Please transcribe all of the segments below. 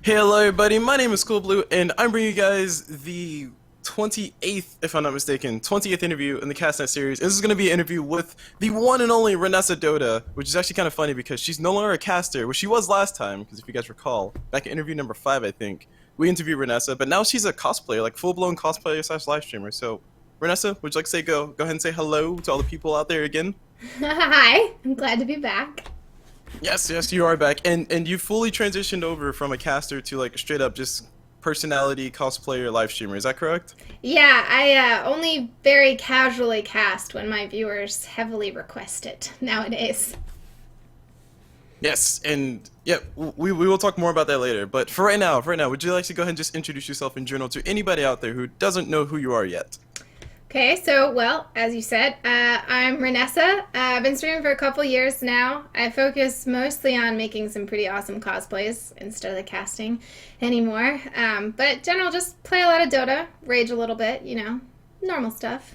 Hey, hello everybody, my name is Cool Blue, and I'm bringing you guys the 28th, if I'm not mistaken, 20th interview in the CasNet series. This is going to be an interview with the one and only Renessa Dota, which is actually kind of funny because she's no longer a caster, which she was last time, because if you guys recall, back in interview number 5, I think, we interviewed Renessa, but now she's a cosplayer, like full-blown cosplayer slash live streamer. So, Renessa, would you like to say go ahead and say hello to all the people out there again? Hi, I'm glad to be back. Yes, you are back, and you fully transitioned over from a caster to like straight up just personality cosplayer live streamer. Is that correct? Yeah, I only very casually cast when my viewers heavily request it nowadays. Yes, and yeah, we will talk more about that later. But for right now, would you like to go ahead and just introduce yourself in general to anybody out there who doesn't know who you are yet? Okay, so, well, as you said, I'm Renessa. I've been streaming for a couple years now. I focus mostly on making some pretty awesome cosplays instead of the casting anymore. But general, just play a lot of Dota, rage a little bit, normal stuff.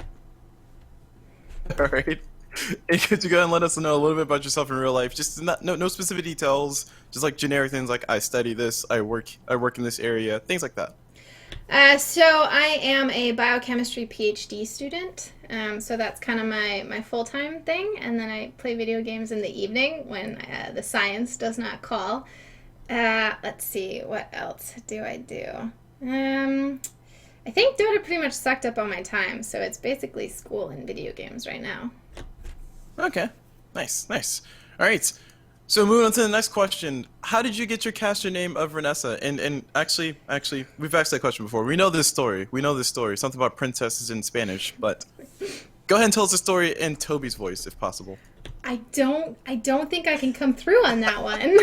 All right. And could you go ahead and let us know a little bit about yourself in real life? Just no specific details, just like generic things like I study this, I work in this area, things like that. So I am a biochemistry PhD student. So that's kind of my full-time thing. And then I play video games in the evening when the science does not call. Let's see, what else do I do? I think Dota pretty much sucked up all my time. So it's basically school and video games right now. Okay, nice. All right. So moving on to the next question, how did you get your caster name of Renessa? And actually, we've asked that question before. We know this story. Something about princesses in Spanish. But go ahead and tell us the story in Toby's voice, if possible. I don't think I can come through on that one.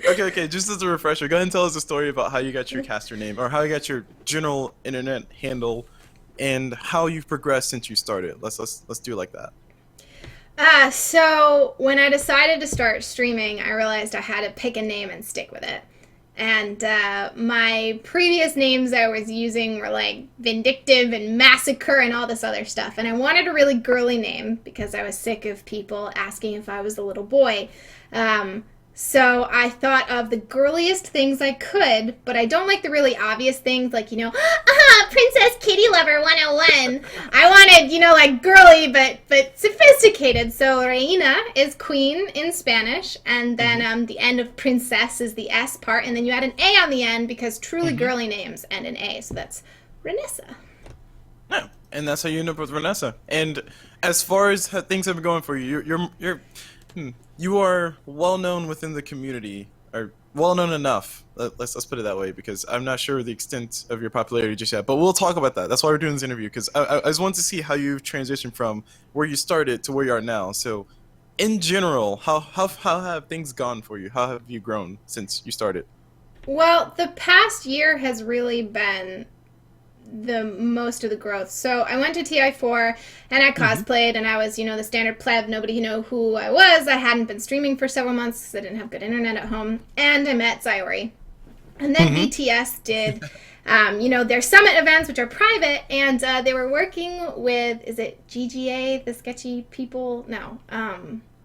Okay. Just as a refresher, go ahead and tell us the story about how you got your caster name, or how you got your general internet handle, and how you've progressed since you started. Let's do it like that. So when I decided to start streaming, I realized I had to pick a name and stick with it. And my previous names I was using were like Vindictive and Massacre and all this other stuff. And I wanted a really girly name because I was sick of people asking if I was a little boy. So I thought of the girliest things I could, but I don't like the really obvious things like, Princess Kitty Lover 101. I wanted, like girly but sophisticated. So Reina is queen in Spanish, and then the end of princess is the S part, and then you add an A on the end because truly girly names end in A. So that's Renessa. No, and that's how you end up with Renessa. And as far as how things have been going for you, you are well known within the community, or well known enough. Let's put it that way, because I'm not sure the extent of your popularity just yet. But we'll talk about that. That's why we're doing this interview, because I just want to see how you've transitioned from where you started to where you are now. So, in general, how have things gone for you? How have you grown since you started? Well, the past year has really been the most of the growth. So I went to TI4 and I cosplayed, and I was, the standard pleb. Nobody knew who I was. I hadn't been streaming for several months because I didn't have good internet at home. And I met Zyori. And then BTS did, their summit events, which are private, and they were working with, is it GGA, the sketchy people? No.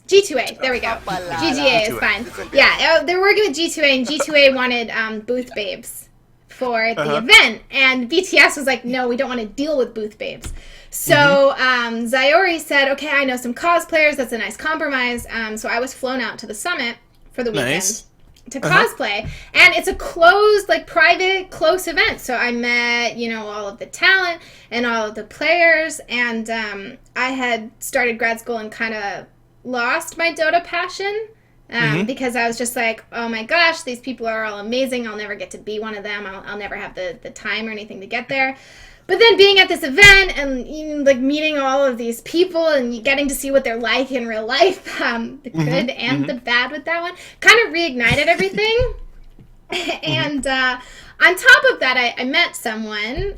G2A, there we go. GGA is fine. Yeah, they were working with G2A, and G2A wanted booth babes for the event, and BTS was like, no, we don't want to deal with booth babes. So Zyori said, okay, I know some cosplayers, that's a nice compromise. So I was flown out to the summit for the weekend to cosplay, and it's a closed, like private, close event. So I met, all of the talent and all of the players, and I had started grad school and kind of lost my Dota passion. Because I was just like, oh my gosh, these people are all amazing. I'll never get to be one of them. I'll never have the time or anything to get there. But then being at this event and meeting all of these people and getting to see what they're like in real life, the good and the bad with that one, kind of reignited everything. And on top of that, I met someone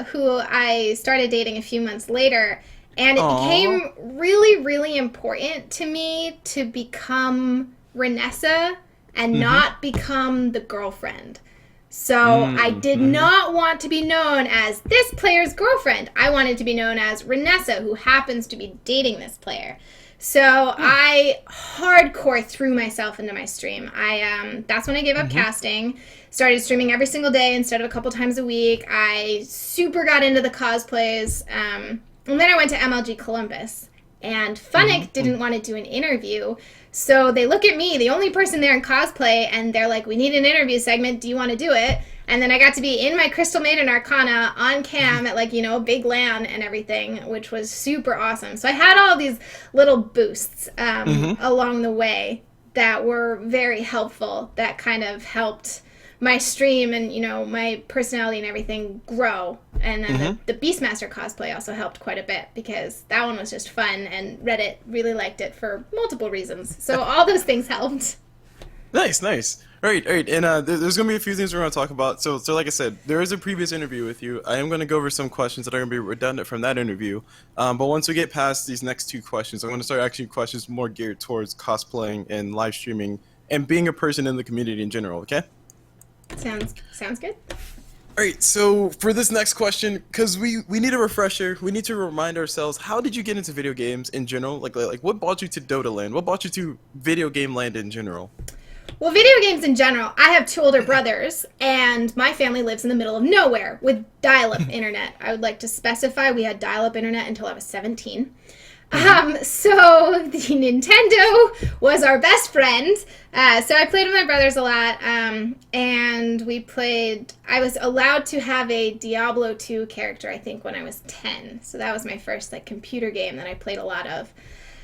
who I started dating a few months later. And it became really, really important to me to become Renessa and not become the girlfriend. So I did not want to be known as this player's girlfriend. I wanted to be known as Renessa, who happens to be dating this player. So I hardcore threw myself into my stream. That's when I gave up Mm-hmm. casting. Started streaming every single day instead of a couple times a week. I super got into the cosplays. And then I went to MLG Columbus. And Funnick Mm-hmm. didn't want to do an interview. So they look at me, the only person there in cosplay, and they're like, we need an interview segment. Do you want to do it? And then I got to be in my Crystal Maiden Arcana on cam at, like, you know, big LAN and everything, which was super awesome. So I had all these little boosts Mm-hmm. along the way that were very helpful, that kind of helped my stream and, you know, my personality and everything grow. And then Mm-hmm. the Beastmaster cosplay also helped quite a bit because that one was just fun and Reddit really liked it for multiple reasons. So all those things helped. Nice, nice. All right, all right. And there's gonna be a few things we're gonna talk about. So like I said, there is a previous interview with you. I am gonna go over some questions that are gonna be redundant from that interview. But once we get past these next two questions, I'm gonna start asking questions more geared towards cosplaying and live streaming and being a person in the community in general. Okay. Sounds good. All right. So for this next question, because we need a refresher, we need to remind ourselves, how did you get into video games in general? Like what brought you to Dota Land? What brought you to video game land in general? Well, video games in general, I have two older brothers, and my family lives in the middle of nowhere with dial-up internet. I would like to specify we had dial-up internet until I was 17. So the Nintendo was our best friend. So I played with my brothers a lot, and we played. I was allowed to have a Diablo 2 character, I think, when I was 10. So that was my first like computer game that I played a lot of.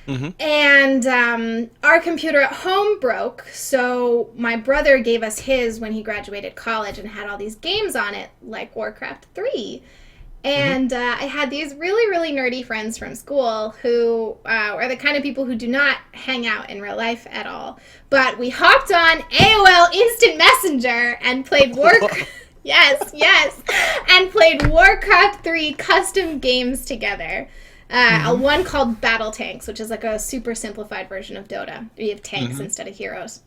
Mm-hmm. And our computer at home broke, so my brother gave us his when he graduated college and had all these games on it, like Warcraft 3. And I had these really, really nerdy friends from school who are the kind of people who do not hang out in real life at all. But we hopped on AOL Instant Messenger and played yes, and played Warcraft 3 custom games together. One called Battle Tanks, which is like a super simplified version of Dota. You have tanks instead of heroes.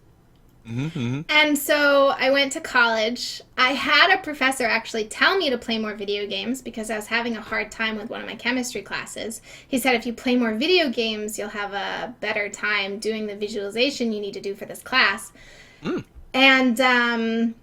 Mm-hmm. And so I went to college. I had a professor actually tell me to play more video games because I was having a hard time with one of my chemistry classes. He said if you play more video games, you'll have a better time doing the visualization you need to do for this class. And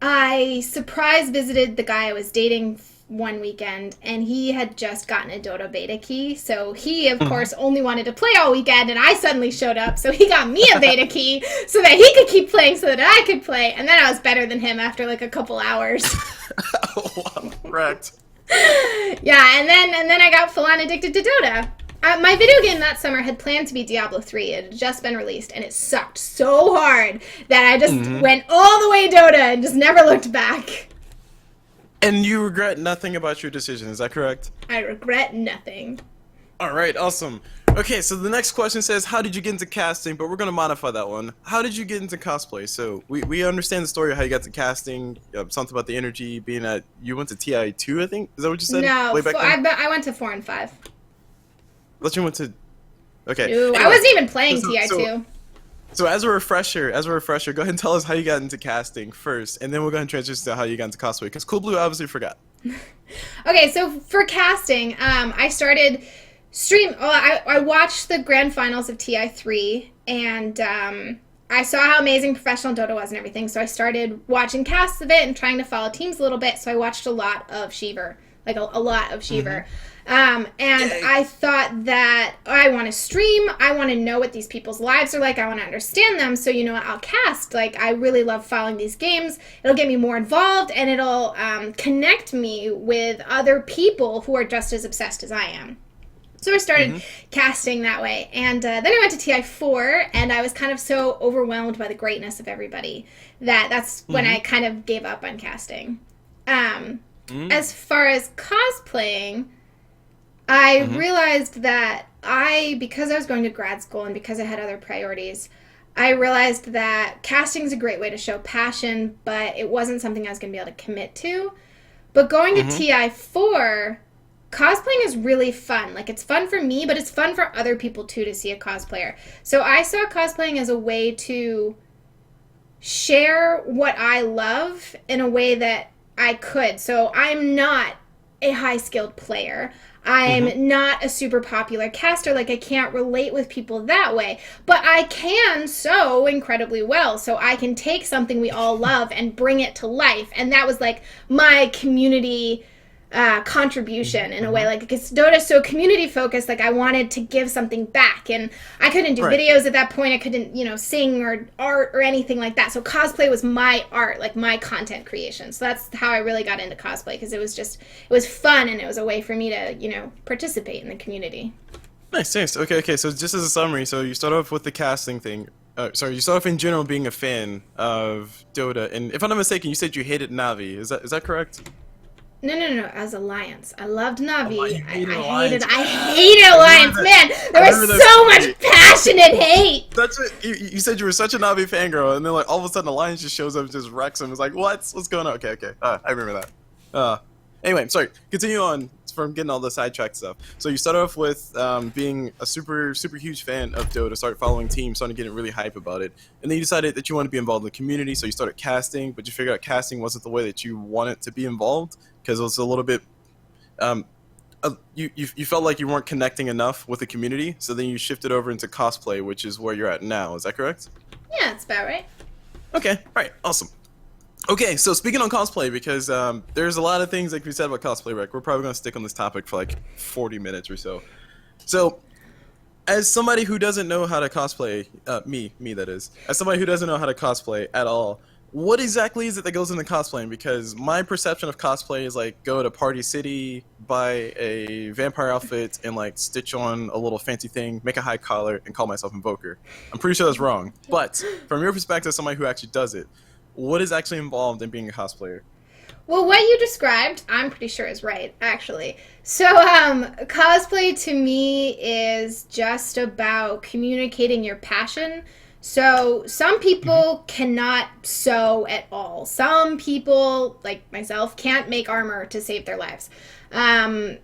I surprise visited the guy I was dating one weekend, and he had just gotten a Dota beta key, so he of course only wanted to play all weekend, and I suddenly showed up, so he got me a beta key so that he could keep playing so that I could play, and then I was better than him after like a couple hours. Oh, wow, correct. Yeah, and then I got full on addicted to Dota. My video game that summer had planned to be Diablo 3. It had just been released, and it sucked so hard that I just went all the way Dota and just never looked back. And you regret nothing about your decision, is that correct? I regret nothing. All right, awesome. Okay, so the next question says, how did you get into casting? But we're going to modify that one. How did you get into cosplay? So we understand the story of how you got to casting, something about the energy, being at, you went to TI2, I think? Is that what you said? No, Way back then? I went to 4 and 5. Let you went to, okay. Ooh, I Anyway, wasn't even playing so- TI2. So as a refresher, go ahead and tell us how you got into casting first, and then we'll go ahead and transition to how you got into cosplay, because Cool Blue obviously forgot. Okay, so for casting, I started I watched the grand finals of TI3, and I saw how amazing professional Dota was and everything, so I started watching casts of it and trying to follow teams a little bit, so I watched a lot of Sheever, like a lot of Sheever. And Yay. I thought that I want to stream, I want to know what these people's lives are like, I want to understand them, so you know what, I'll cast. Like, I really love following these games, it'll get me more involved, and it'll connect me with other people who are just as obsessed as I am. So I started casting that way, and then I went to TI4, and I was kind of so overwhelmed by the greatness of everybody that's when I kind of gave up on casting. As far as cosplaying, I realized that because I was going to grad school and because I had other priorities, I realized that casting is a great way to show passion, but it wasn't something I was going to be able to commit to. But going to TI4, cosplaying is really fun. Like, it's fun for me, but it's fun for other people too to see a cosplayer. So I saw cosplaying as a way to share what I love in a way that I could. So I'm not a high-skilled player. Mm-hmm. I'm not a super popular caster. Like, I can't relate with people that way. But I can sew incredibly well. So I can take something we all love and bring it to life. And that was like my community contribution in a way. Mm-hmm. Like, because Dota's so community focused, like, I wanted to give something back. And I couldn't do Right. videos at that point. I couldn't, sing or art or anything like that. So cosplay was my art, like my content creation. So that's how I really got into cosplay, because it was fun and it was a way for me to, participate in the community. Nice, nice. Okay, okay. So just as a summary, so you start off with the casting thing. Sorry, you start off in general being a fan of Dota, and if I'm not mistaken, you said you hated Navi. Is that correct? No, no, no, as Alliance. I loved Oh, Navi. you hated I Alliance. hated I remember Alliance. that. Man, I there was remember that so story. much passion and hate. That's what you said. You were such a Navi fangirl, and then like all of a sudden, Alliance just shows up and just wrecks him. It's like, what's going on? Okay, okay. I remember that. Anyway, sorry. Continue on from getting all the sidetracked stuff. So you start off with being a super huge fan of Dota, start following teams, starting getting really hype about it, and then you decided that you want to be involved in the community. So you started casting, but you figured out casting wasn't the way that you wanted to be involved because it was a little bit. Um, you felt like you weren't connecting enough with the community, so then you shifted over into cosplay, which is where you're at now. Is that correct? Yeah, that's about right. Okay, all right, awesome. Okay, so speaking on cosplay, because there's a lot of things like we said about cosplay, Rick. We're probably gonna stick on this topic for like 40 minutes or so. So, as somebody who doesn't know how to cosplay, me that is, as somebody who doesn't know how to cosplay at all, what exactly is it that goes into cosplaying? Because my perception of cosplay is like go to Party City, buy a vampire outfit, and like stitch on a little fancy thing, make a high collar, and call myself Invoker. I'm pretty sure that's wrong. But from your perspective, as somebody who actually does it, what is actually involved in being a cosplayer? Well, what you described, I'm pretty sure is right, actually. So, cosplay to me is just about communicating your passion. So, some people cannot sew at all. Some people, like myself, can't make armor to save their lives. Um,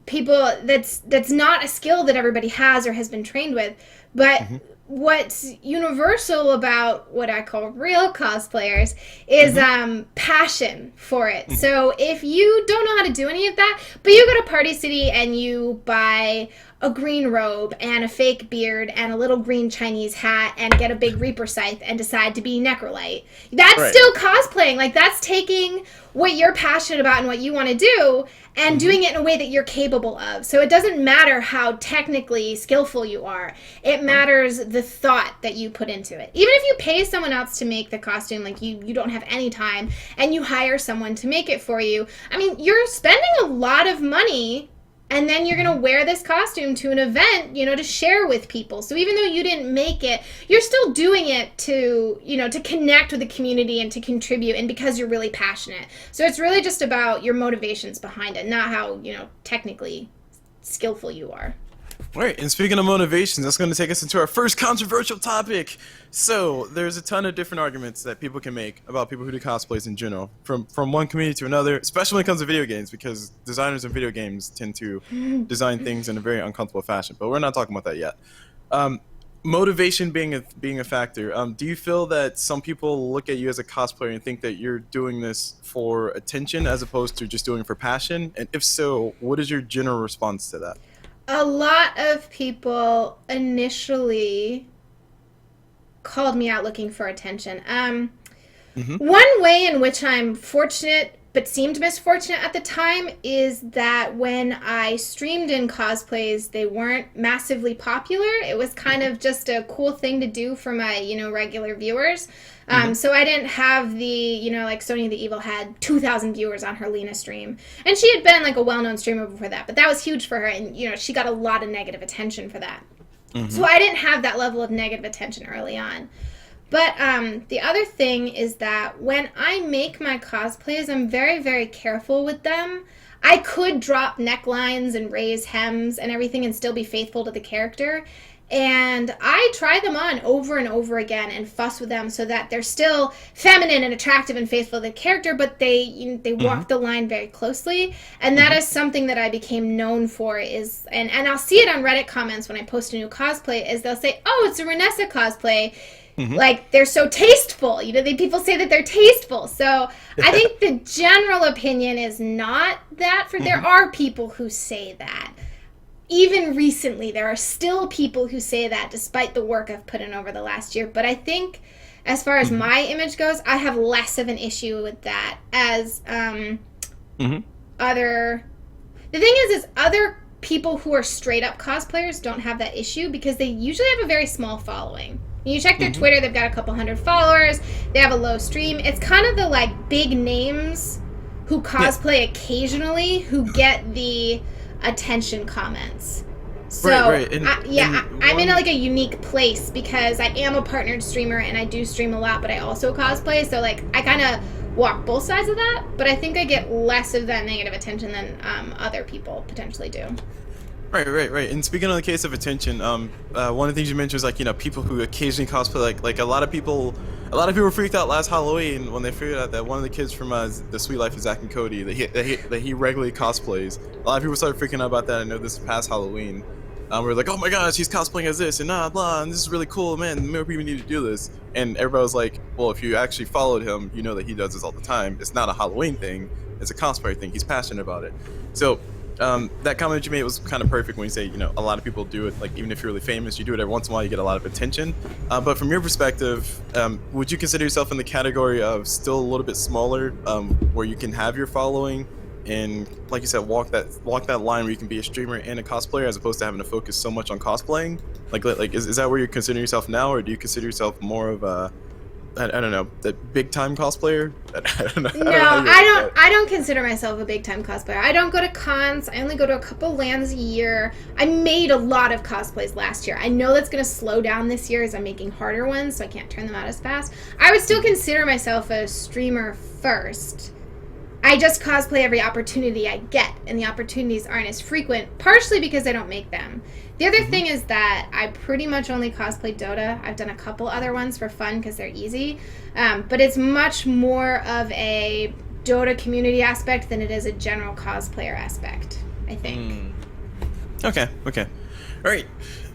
People, that's not a skill that everybody has or has been trained with. But Mm-hmm. what's universal about what I call real cosplayers is Mm-hmm. passion for it. So if you don't know how to do any of that, but you go to Party City and you buy a green robe and a fake beard and a little green Chinese hat and get a big Reaper scythe and decide to be Necrolite, that's Right. still cosplaying. Like, that's taking what you're passionate about and what you want to do and Mm-hmm. doing it in a way that you're capable of. So it doesn't matter how technically skillful you are. It matters the thought that you put into it. Even if you pay someone else to make the costume, like you don't have any time, and you hire someone to make it for you, I mean, you're spending a lot of money, and then you're going to wear this costume to an event, to share with people. So even though you didn't make it, you're still doing it to, to connect with the community and to contribute, and because you're really passionate. So it's really just about your motivations behind it, not how, technically skillful you are. All right, and speaking of motivations, that's going to take us into our first controversial topic. So, there's a ton of different arguments that people can make about people who do cosplays in general, from one community to another, especially when it comes to video games, because designers in video games tend to design things in a very uncomfortable fashion. But we're not talking about that yet. Motivation being a factor. Do you feel that some people look at you as a cosplayer and think that you're doing this for attention as opposed to just doing it for passion? And if so, what is your general response to that? A lot of people initially called me out looking for attention. Mm-hmm. One way in which I'm fortunate but seemed misfortunate at the time is that when I streamed in cosplays, they weren't massively popular. It was kind of just a cool thing to do for my, regular viewers. So I didn't have the, like Sonya the Evil had 2,000 viewers on her Lena stream. And she had been like a well-known streamer before that, but that was huge for her. And, she got a lot of negative attention for that. So I didn't have that level of negative attention early on. But the other thing is that when I make my cosplays, I'm very, very careful with them. I could drop necklines and raise hems and everything and still be faithful to the character. And I try them on over and over again and fuss with them so that they're still feminine and attractive and faithful to the character, but they walk the line very closely. And that is something that I became known for is, and I'll see it on Reddit comments when I post a new cosplay, is they'll say, oh, it's a Renessa cosplay. Mm-hmm. Like they're so tasteful. People say that they're tasteful. So I think the general opinion is not that. There are people who say that. Even recently, there are still people who say that, despite the work I've put in over the last year. But I think, as far as my image goes, I have less of an issue with that as other. The thing is other people who are straight up cosplayers don't have that issue because they usually have a very small following. You check their Twitter, they've got a couple hundred followers, they have a low stream. It's kind of the like big names who cosplay occasionally who get the attention comments. So right. I'm in like a unique place because I am a partnered streamer and I do stream a lot, but I also cosplay. So like I kind of walk both sides of that, but I think I get less of that negative attention than other people potentially do. Right. And speaking of the case of attention, one of the things you mentioned was like, you know, people who occasionally cosplay, like a lot of people freaked out last Halloween when they figured out that one of the kids from The Sweet Life of Zack and Cody that he regularly cosplays. A lot of people started freaking out about that. I know this past Halloween. We're like, oh my gosh, he's cosplaying as this and blah, and this is really cool, man. More people need to do this. And everybody was like, well, if you actually followed him, you know that he does this all the time. It's not a Halloween thing. It's a cosplay thing. He's passionate about it. So that comment that you made was kind of perfect when you say, you know, a lot of people do it, like even if you're really famous, you do it every once in a while, you get a lot of attention. But from your perspective, would you consider yourself in the category of still a little bit smaller, where you can have your following and, like you said, walk that line where you can be a streamer and a cosplayer as opposed to having to focus so much on cosplaying? Like is that where you're considering yourself now, or do you consider yourself more of a, I don't know, the big time cosplayer? I don't know. No, I don't consider myself a big time cosplayer. I don't go to cons. I only go to a couple lands a year. I made a lot of cosplays last year. I know that's going to slow down this year as I'm making harder ones, so I can't turn them out as fast. I would still consider myself a streamer first. I just cosplay every opportunity I get, and the opportunities aren't as frequent, partially because I don't make them. The other thing is that I pretty much only cosplay Dota. I've done a couple other ones for fun because they're easy, but it's much more of a Dota community aspect than it is a general cosplayer aspect, I think. Okay. All right.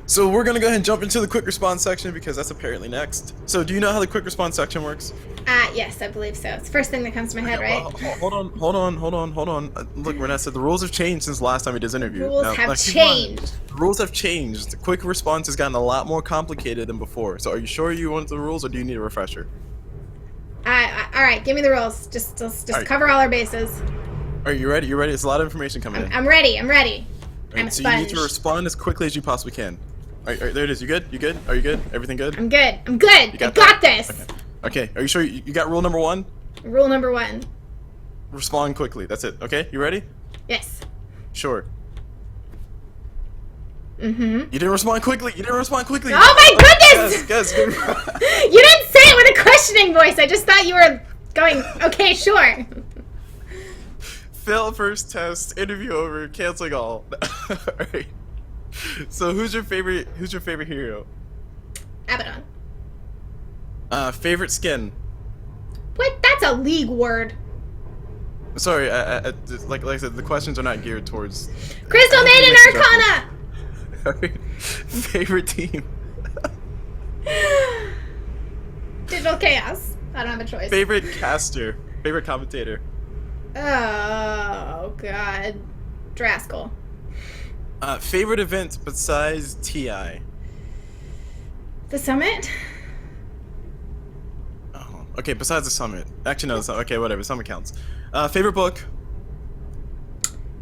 So we're going to go ahead and jump into the quick response section because that's apparently next. So do you know how the quick response section works? Yes, I believe so. It's the first thing that comes to my head, right? Well, hold on. Look, Renessa, the rules have changed since the last time we did this interview. Rules have changed. The rules have changed. The quick response has gotten a lot more complicated than before. So are you sure you want the rules, or do you need a refresher? All right, give me the rules. Just right. Cover all our bases. Are you ready? It's a lot of information coming in. I'm ready. I'm a so sponge. You need to respond as quickly as you possibly can. All right, there it is. You good? Are you good? Everything good? I'm good. I got this. Okay. Are you sure you got rule number 1? Rule number 1. Respond quickly. That's it. Okay, you ready? Yes. Sure. You didn't respond quickly. Oh my goodness! Guess. You didn't say it with a questioning voice. I just thought you were going, okay, sure. Fail first test. Interview over. Canceling all. Alright. So who's your favorite hero? Abaddon. Favorite skin? What? That's a league word. Sorry, like I said, the questions are not geared towards... Crystal Maiden Arcana! Favorite team? Digital Chaos. I don't have a choice. Favorite caster? Favorite commentator? Oh, God. Draskell. Favorite event besides TI? The Summit? Oh, okay, besides the Summit. Actually, no, okay, whatever, Summit counts. Favorite book?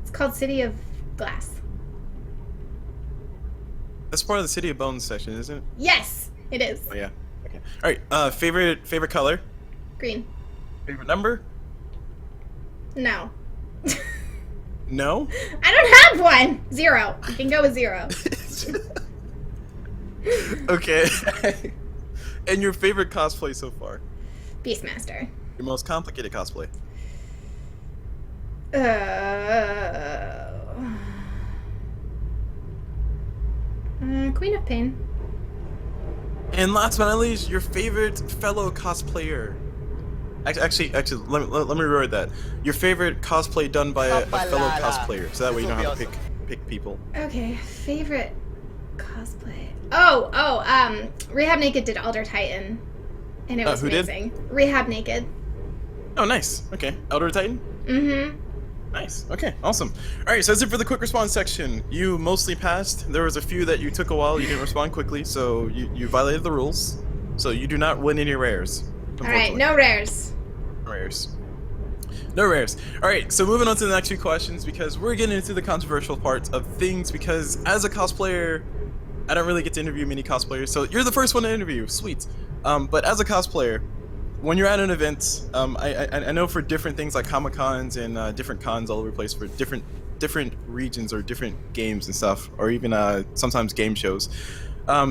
It's called City of Glass. That's part of the City of Bones section, isn't it? Yes, it is. Oh, yeah. Okay. Alright, favorite color? Green. Favorite number? No. No? I don't have one. 0. You can go with 0. Okay. And your favorite cosplay so far? Beastmaster. Your most complicated cosplay? Queen of Pain. And last but not least, your favorite fellow cosplayer? Actually, let me reword that. Your favorite cosplay done by a fellow cosplayer, so that way you don't have to pick people. Okay, favorite Cosplay. Rehab Naked did Elder Titan, and it was Who did? amazing. Rehab Naked. Oh, nice. Okay. Elder Titan? Mm-hmm. Nice. Okay, awesome. All right, so that's it for the quick response section. You mostly passed. There was a few that you took a while. You didn't respond quickly, so you violated the rules. So you do not win any rares. All right, no rares. Rares. No rares. All right, so moving on to the next few questions because we're getting into the controversial parts of things because as a cosplayer, I don't really get to interview many cosplayers, so you're the first one to interview. Sweet. But as a cosplayer, when you're at an event, I know for different things like Comic Cons and different cons all over the place for different regions or different games and stuff, or even sometimes game shows.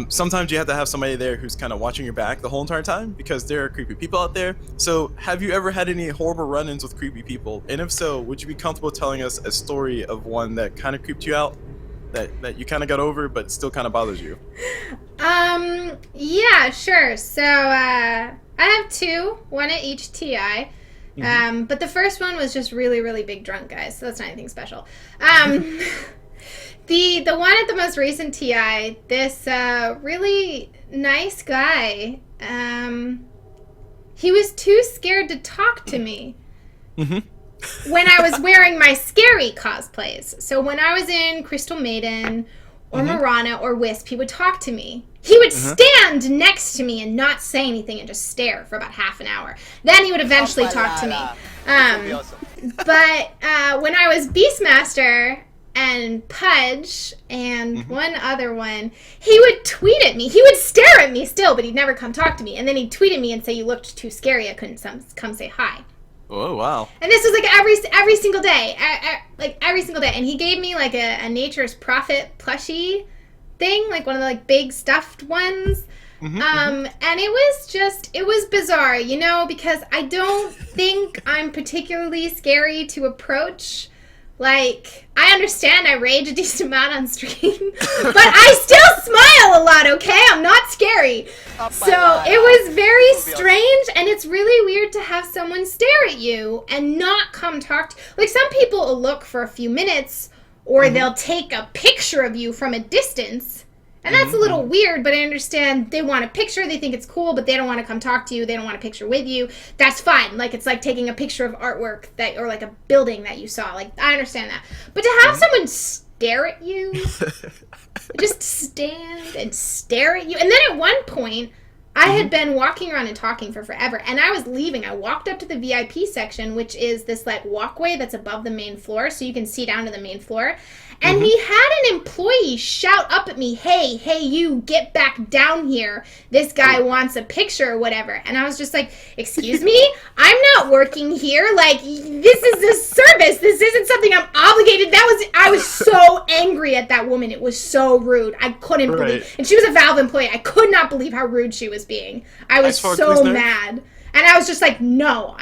Sometimes you have to have somebody there who's kind of watching your back the whole entire time because there are creepy people out there. So have you ever had any horrible run-ins with creepy people? And if so, would you be comfortable telling us a story of one that kind of creeped you out, that you kind of got over but still kind of bothers you? Yeah, sure. So, I have two, one at each TI. But the first one was just really, really big drunk guys, so that's not anything special. The one at the most recent TI, this really nice guy, he was too scared to talk to me. When I was wearing my scary cosplays. So when I was in Crystal Maiden or Marana or Wisp, he would talk to me. He would stand next to me and not say anything and just stare for about half an hour. Then he would eventually talk to me. But when I was Beastmaster and Pudge and one other one, he would tweet at me. He would stare at me still, but he'd never come talk to me. And then he'd tweet at me and say, "You looked too scary. I couldn't come say hi." Oh, wow. And this was like every single day, like every single day. And he gave me like a Nature's Prophet plushie thing, like one of the like big stuffed ones. And it was bizarre, you know, because I don't think I'm particularly scary to approach. Like, I understand I rage a decent amount on stream, but I still smile a lot, okay? I'm not scary. So it was very strange, and it's really weird to have someone stare at you and not come talk to you. Like, some people will look for a few minutes, or they'll take a picture of you from a distance. And that's a little weird, but I understand they want a picture, they think it's cool, but they don't want to come talk to you, they don't want a picture with you. That's fine. Like, it's like taking a picture of artwork that, or like a building that you saw. Like, I understand that. But to have someone stare at you, just stand and stare at you. And then at one point, I had been walking around and talking for forever, and I was leaving. I walked up to the VIP section, which is this like walkway that's above the main floor, so you can see down to the main floor. And he had an employee shout up at me, hey, you, get back down here. This guy wants a picture or whatever. And I was just like, excuse me? I'm not working here. Like, this is a service. This isn't something I'm obligated. I was so angry at that woman. It was so rude. I couldn't believe. And she was a Valve employee. I could not believe how rude she was being. I was so mad. And I was just like, no,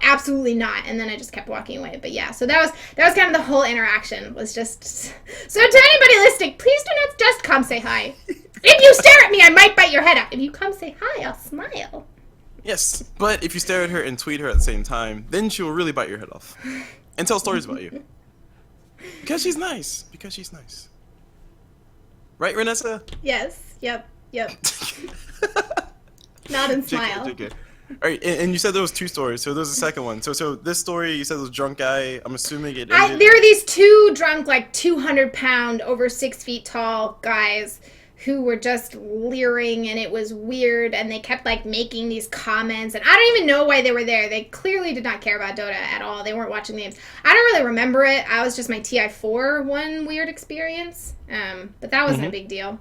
absolutely not. And then I just kept walking away. But yeah, so that was kind of the whole interaction. Was just so to anybody listening, please do not just come say hi. If you stare at me, I might bite your head off. If you come say hi, I'll smile. Yes, but if you stare at her and tweet her at the same time, then she will really bite your head off and tell stories about you. Because she's nice. Right, Renessa? Yes. Yep. Nod and smile. JK. All right, and you said there was two stories, so there's a second one. So this story, you said was drunk guy. I'm assuming it ended... There were these two drunk, like 200-pound, over 6 feet tall guys who were just leering, and it was weird, and they kept like making these comments, and I don't even know why they were there. They clearly did not care about Dota at all. They weren't watching the games. I don't really remember it. I was just my TI4 one weird experience, but that wasn't a big deal.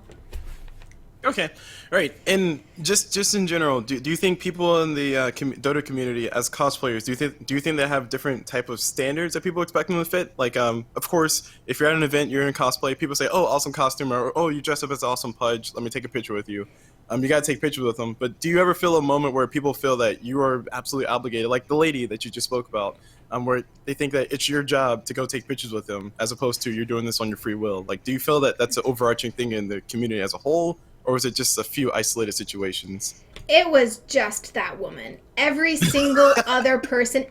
Okay, all right, and just in general, do you think people in the Dota community as cosplayers, do you think they have different type of standards that people expect them to fit? Like, of course, if you're at an event, you're in cosplay, people say, "Oh, awesome costume," or "Oh, you dress up as awesome Pudge. Let me take a picture with you." You gotta take pictures with them. But do you ever feel a moment where people feel that you are absolutely obligated, like the lady that you just spoke about, where they think that it's your job to go take pictures with them, as opposed to you're doing this on your free will? Like, do you feel that that's an overarching thing in the community as a whole? Or was it just a few isolated situations? It was just that woman. Every single other person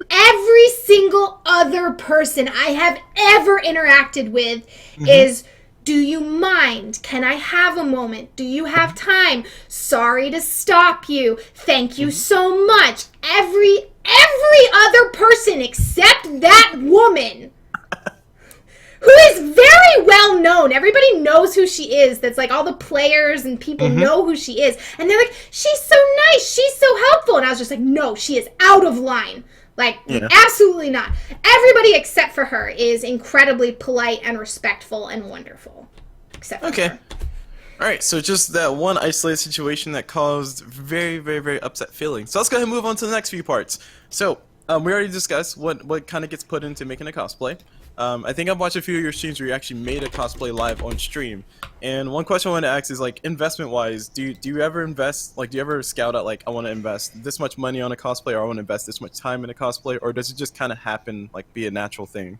I have ever interacted with is Do you mind? Can I have a moment? Do you have time? Sorry to stop you. Thank you so much. Every other person except that woman, who is very well known. Everybody knows who she is. That's like all the players and people know who she is. And they're like, she's so nice. She's so helpful. And I was just like, no, she is out of line. Like, absolutely not. Everybody except for her is incredibly polite and respectful and wonderful. Except for her. All right, so just that one isolated situation that caused very, very, very upset feelings. So let's go ahead and move on to the next few parts. So we already discussed what kind of gets put into making a cosplay. I think I've watched a few of your streams where you actually made a cosplay live on stream. And one question I want to ask is, like, investment-wise, do you ever invest, like, do you ever scout out, like, I want to invest this much money on a cosplay, or I want to invest this much time in a cosplay, or does it just kind of happen, like, be a natural thing?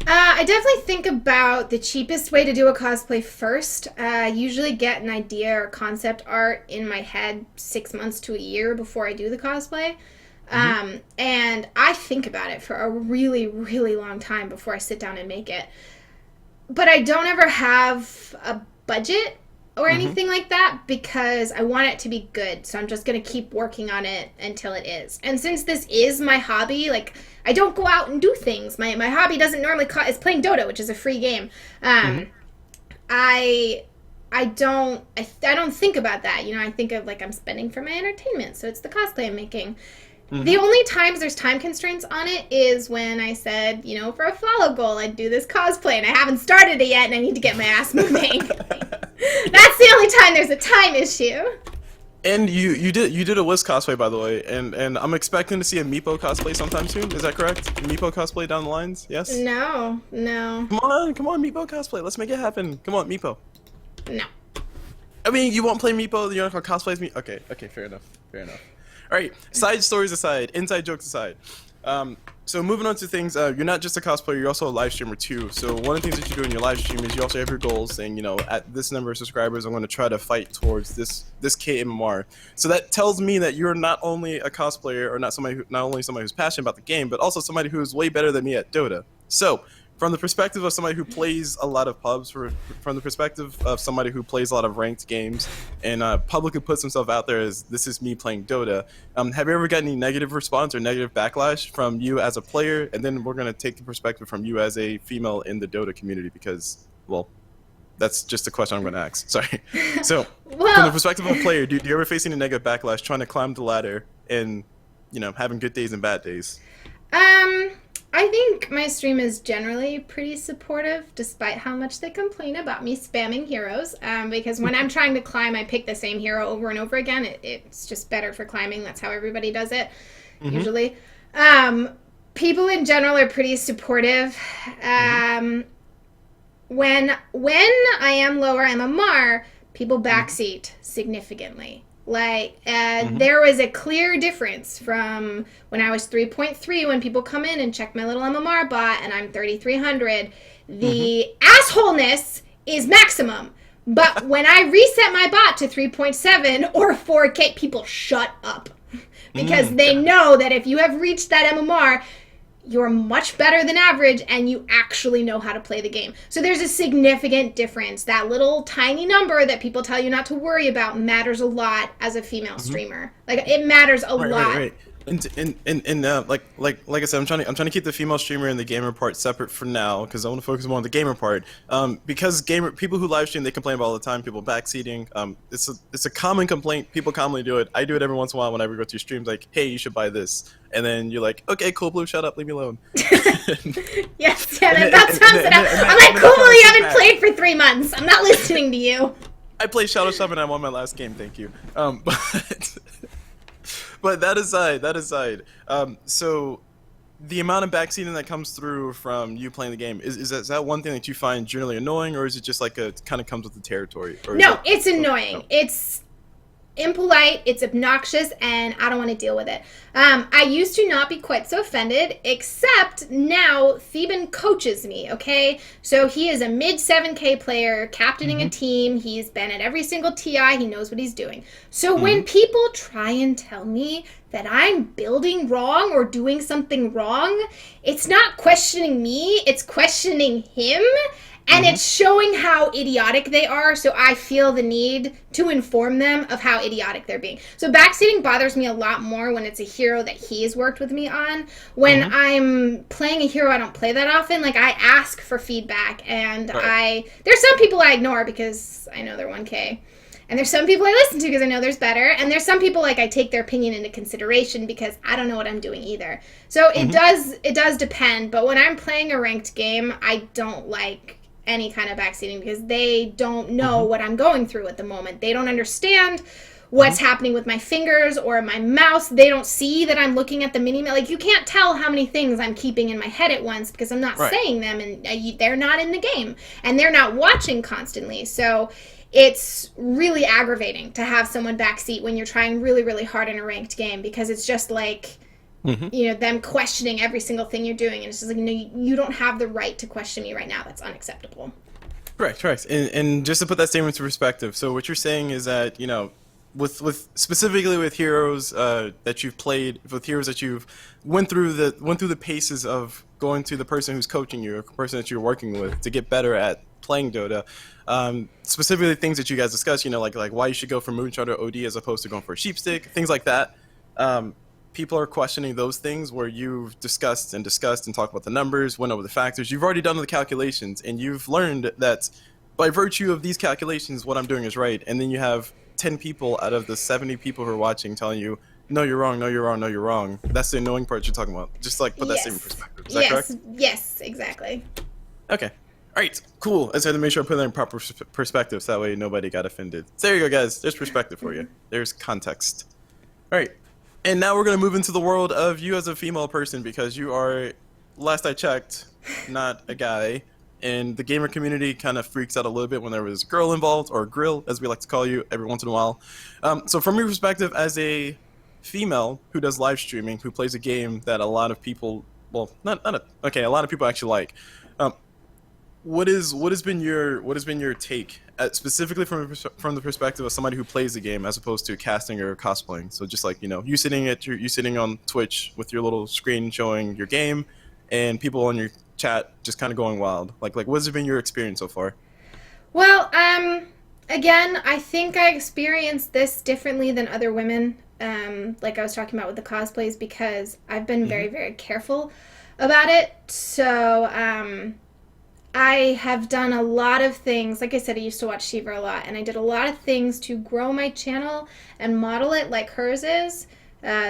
I definitely think about the cheapest way to do a cosplay first. I usually get an idea or concept art in my head 6 months to a year before I do the cosplay. And I think about it for a really, really long time before I sit down and make it. But I don't ever have a budget or anything like that because I want it to be good. So I'm just going to keep working on it until it is. And since this is my hobby, like, I don't go out and do things. My hobby doesn't normally is playing Dota, which is a free game. I don't think about that. You know, I think of, like, I'm spending for my entertainment. So it's the cosplay I'm making. The only times there's time constraints on it is when I said, you know, for a follow goal, I'd do this cosplay, and I haven't started it yet, and I need to get my ass moving. That's the only time there's a time issue. And you did a Wiz cosplay, by the way, and I'm expecting to see a Meepo cosplay sometime soon. Is that correct? Meepo cosplay down the lines? Yes. No. Come on, Meepo cosplay. Let's make it happen. Come on, Meepo. No. I mean, you won't play Meepo. You're not gonna cosplay as me. Okay, fair enough. All right, side stories aside, inside jokes aside. So moving on to things, you're not just a cosplayer, you're also a live streamer too. So one of the things that you do in your live stream is you also have your goals saying, you know, at this number of subscribers, I'm going to try to fight towards this KMMR. So that tells me that you're not only a cosplayer, or not only somebody who's passionate about the game, but also somebody who's way better than me at Dota. So from the perspective of somebody who plays a lot of pubs, from the perspective of somebody who plays a lot of ranked games and publicly puts himself out there as, this is me playing Dota, have you ever gotten any negative response or negative backlash from you as a player? And then we're going to take the perspective from you as a female in the Dota community because, well, that's just a question I'm going to ask. Sorry. So from the perspective of a player, do you ever face any negative backlash trying to climb the ladder and, you know, having good days and bad days? I think my stream is generally pretty supportive, despite how much they complain about me spamming heroes. Because when I'm trying to climb, I pick the same hero over and over again. It's just better for climbing. That's how everybody does it, usually. People in general are pretty supportive. When I am lower MMR, people backseat significantly. Like, there was a clear difference from when I was 3.3, when people come in and check my little MMR bot, and I'm 3,300. The assholeness is maximum. But when I reset my bot to 3.7 or 4K, people shut up. Because they know that if you have reached that MMR, you're much better than average, and you actually know how to play the game. So there's a significant difference. That little tiny number that people tell you not to worry about matters a lot as a female streamer. Like, it matters a lot. Right. And like I said, I'm trying to keep the female streamer and the gamer part separate for now because I want to focus more on the gamer part. Because people who live stream, they complain about all the time. People backseating. It's a common complaint. People commonly do it. I do it every once in a while whenever I go to your streams. Like, hey, you should buy this, and then you're like, okay, cool, Blue, shut up, leave me alone. Yes, that sums it up. I'm like, cool, Blue, you haven't played for 3 months. I'm not listening to you. I played Shadow Summon and I won my last game. Thank you. But that aside, so the amount of backseating that comes through from you playing the game, is that one thing that you find generally annoying, or is it just like it kind of comes with the territory? No, it's annoying. It's impolite, it's obnoxious, and I don't want to deal with it. I used to not be quite so offended, except now Theban coaches me, okay? So he is a mid 7K player, captaining a team. He's been at every single TI. He knows what he's doing. So when people try and tell me that I'm building wrong or doing something wrong, it's not questioning me, it's questioning him. And it's showing how idiotic they are, so I feel the need to inform them of how idiotic they're being. So backseating bothers me a lot more when it's a hero that he's worked with me on. When I'm playing a hero I don't play that often, like, I ask for feedback, and there's some people I ignore because I know they're 1K. And there's some people I listen to because I know there's better. And there's some people, like, I take their opinion into consideration because I don't know what I'm doing either. So it does depend. But when I'm playing a ranked game, I don't like any kind of backseating because they don't know what I'm going through at the moment. They don't understand what's happening with my fingers or my mouse. They don't see that I'm looking at the mini-map. Like, you can't tell how many things I'm keeping in my head at once because I'm not saying them, and they're not in the game. And they're not watching constantly. So it's really aggravating to have someone backseat when you're trying really, really hard in a ranked game because it's just like, you know, them questioning every single thing you're doing. And it's just like, no, you don't have the right to question me right now. That's unacceptable. Correct. And just to put that statement into perspective, so what you're saying is that, you know, with specifically with heroes that you've played, with heroes that you've went through the paces of going to the person who's coaching you, or the person that you're working with to get better at playing Dota, specifically things that you guys discuss, you know, like why you should go for Moonshot or OD as opposed to going for a Sheepstick, things like that. People are questioning those things where you've discussed and talked about the numbers, went over the factors. You've already done the calculations, and you've learned that by virtue of these calculations, what I'm doing is right. And then you have 10 people out of the 70 people who are watching telling you, no, you're wrong, no, you're wrong, no, you're wrong. That's the annoying part you're talking about. Just like put that same perspective. Is that correct? Yes, exactly. Okay. All right, cool. I just had to make sure I put that in proper perspective so that way nobody got offended. So there you go, guys. There's perspective for you. There's context. All right. And now we're going to move into the world of you as a female person because you are, last I checked, not a guy. And the gamer community kind of freaks out a little bit when there was a girl involved, or a grill, as we like to call you, every once in a while. So from your perspective as a female who does live streaming, who plays a game that a lot of people, well, a lot of people actually like, what has been your take, specifically from the perspective of somebody who plays the game as opposed to casting or cosplaying? So just like, you know, you sitting on Twitch with your little screen showing your game, and people on your chat just kind of going wild. Like what has been your experience so far? Well, again, I think I experienced this differently than other women. Like I was talking about with the cosplays, because I've been very, very careful about it. So, I have done a lot of things. Like I said, I used to watch Shiva a lot, and I did a lot of things to grow my channel and model it like hers is.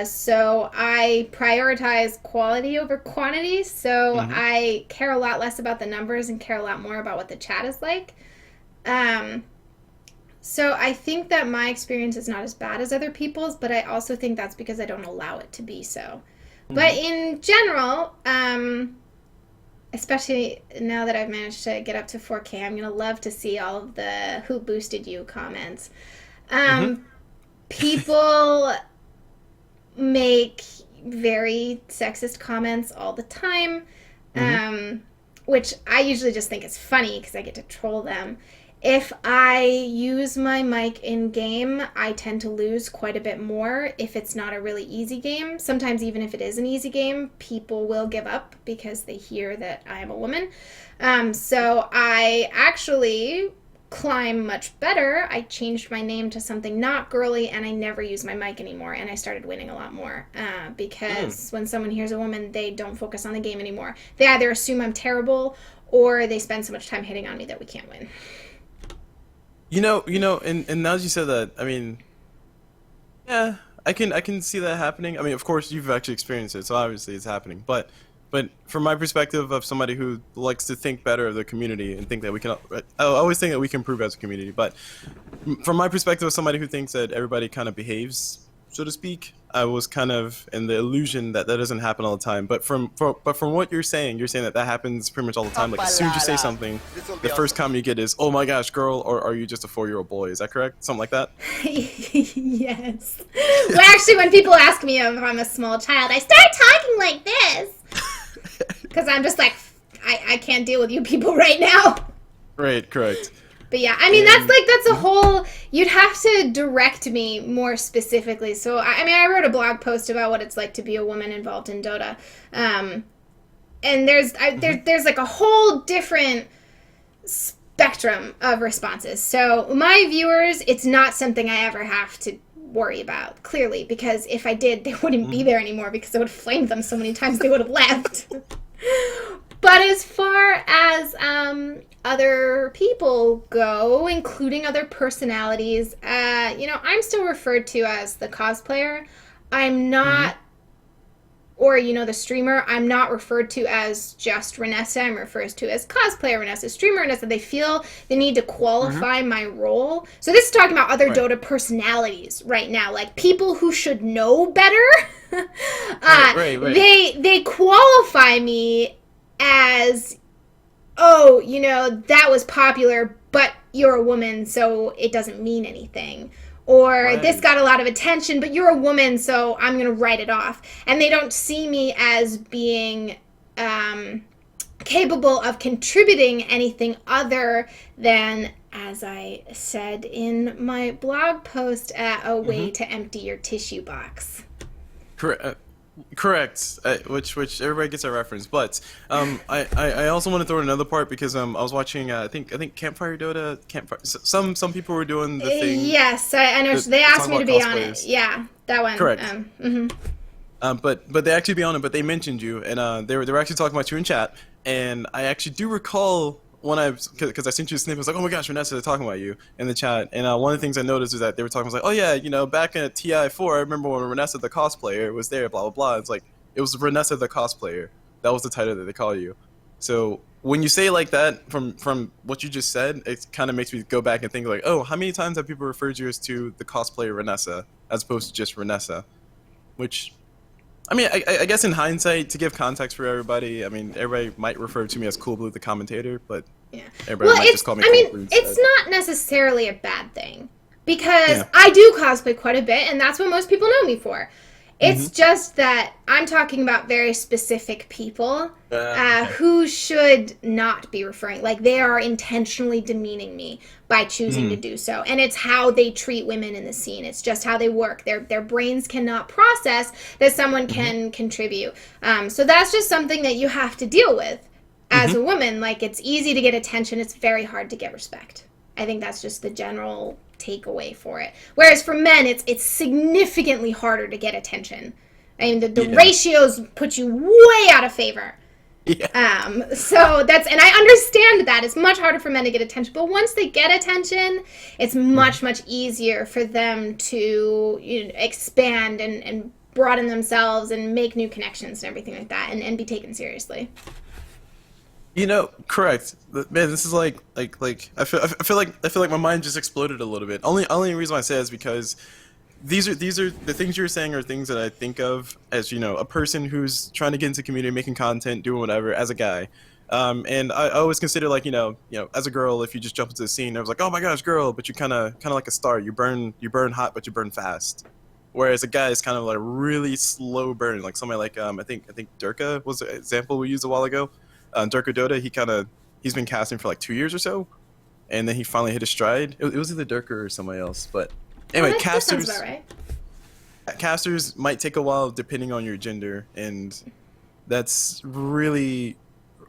So I prioritize quality over quantity. So I care a lot less about the numbers and care a lot more about what the chat is like. So I think that my experience is not as bad as other people's, but I also think that's because I don't allow it to be so. But in general, especially now that I've managed to get up to 4K, I'm going to love to see all of the "who boosted you" comments. People make very sexist comments all the time, which I usually just think is funny because I get to troll them. If I use my mic in-game, I tend to lose quite a bit more if it's not a really easy game. Sometimes even if it is an easy game, people will give up because they hear that I am a woman. So I actually climb much better. I changed my name to something not girly, and I never use my mic anymore, and I started winning a lot more because when someone hears a woman, they don't focus on the game anymore. They either assume I'm terrible, or they spend so much time hitting on me that we can't win. You know, and now that you said that, I mean, yeah, I can see that happening. I mean, of course, you've actually experienced it, so obviously it's happening. But from my perspective of somebody who likes to think better of the community and think that we can, I always think that we can improve as a community. But from my perspective of somebody who thinks that everybody kind of behaves, so to speak, I was kind of in the illusion that that doesn't happen all the time. But from what you're saying that happens pretty much all the time. Like as soon as you say something, the first comment you get is, "Oh my gosh, girl," or "Are you just a 4-year-old boy?" Is that correct? Something like that? Yes. Well, actually, when people ask me if I'm a small child, I start talking like this because I'm just like, I can't deal with you people right now. Right. Correct. But yeah, I mean, that's a whole, you'd have to direct me more specifically. So, I mean, I wrote a blog post about what it's like to be a woman involved in Dota. And there's like a whole different spectrum of responses. So my viewers, it's not something I ever have to worry about, clearly, because if I did, they wouldn't be there anymore because I would have flamed them so many times they would have left. But as far as other people go, including other personalities, I'm still referred to as the cosplayer. I'm not, or, the streamer, I'm not referred to as just Renessa. I'm referred to as cosplayer Renessa, streamer Renessa. They feel the need to qualify my role. So this is talking about other Dota personalities right now, like people who should know better. Right. They qualify me as, oh, that was popular, but you're a woman, so it doesn't mean anything. Or this got a lot of attention, but you're a woman, so I'm going to write it off. And they don't see me as being capable of contributing anything other than, as I said in my blog post, a way to empty your tissue box. Correct. Which everybody gets a reference, but I also want to throw in another part because I was watching I think Campfire Dota. Some people were doing the thing. Yes, I know. They asked me to be on it. Yeah, that one. Correct. But they actually be on it. But they mentioned you, and they were actually talking about you in chat, and I actually do recall when because I sent you a snippet. I was like, oh my gosh, Vanessa, they're talking about you in the chat. And one of the things I noticed is that they were talking, I was like, oh yeah, back in TI4, I remember when Vanessa the cosplayer was there, blah, blah, blah. It's like, it was Vanessa the cosplayer. That was the title that they call you. So when you say like that, from what you just said, it kind of makes me go back and think like, oh, how many times have people referred you as to the cosplayer Vanessa as opposed to just Vanessa? Which, I mean, I guess in hindsight, to give context for everybody, I mean, everybody might refer to me as Cool Blue the commentator, but everybody might just call me Cool Blue instead. It's not necessarily a bad thing, because I do cosplay quite a bit, and that's what most people know me for. It's just that I'm talking about very specific people who should not be referring. Like, they are intentionally demeaning me by choosing to do so. And it's how they treat women in the scene. It's just how they work. Their brains cannot process that someone can contribute. So that's just something that you have to deal with as a woman. Like, it's easy to get attention. It's very hard to get respect. I think that's just the general takeaway for it. Whereas for men, it's significantly harder to get attention. I mean, the ratios put you way out of favor. So that's, and I understand that it's much harder for men to get attention, but once they get attention, it's much easier for them to expand and broaden themselves and make new connections and everything like that, and be taken seriously. Correct. Man, this is like I feel like my mind just exploded a little bit. Only reason why I say that is because these are the things you're saying are things that I think of as a person who's trying to get into community, making content, doing whatever as a guy. And I always consider like as a girl, if you just jump into the scene, I was like, oh my gosh, girl, but you're kind of like a star. You burn hot, but you burn fast. Whereas a guy is kind of like really slow burn, like somebody like I think Durka was an example we used a while ago. Durka Dota, he's been casting for like 2 years or so, and then he finally hit his stride. It was either Durka or somebody else, but anyway, casters. That sounds about right. Casters might take a while depending on your gender, and that's really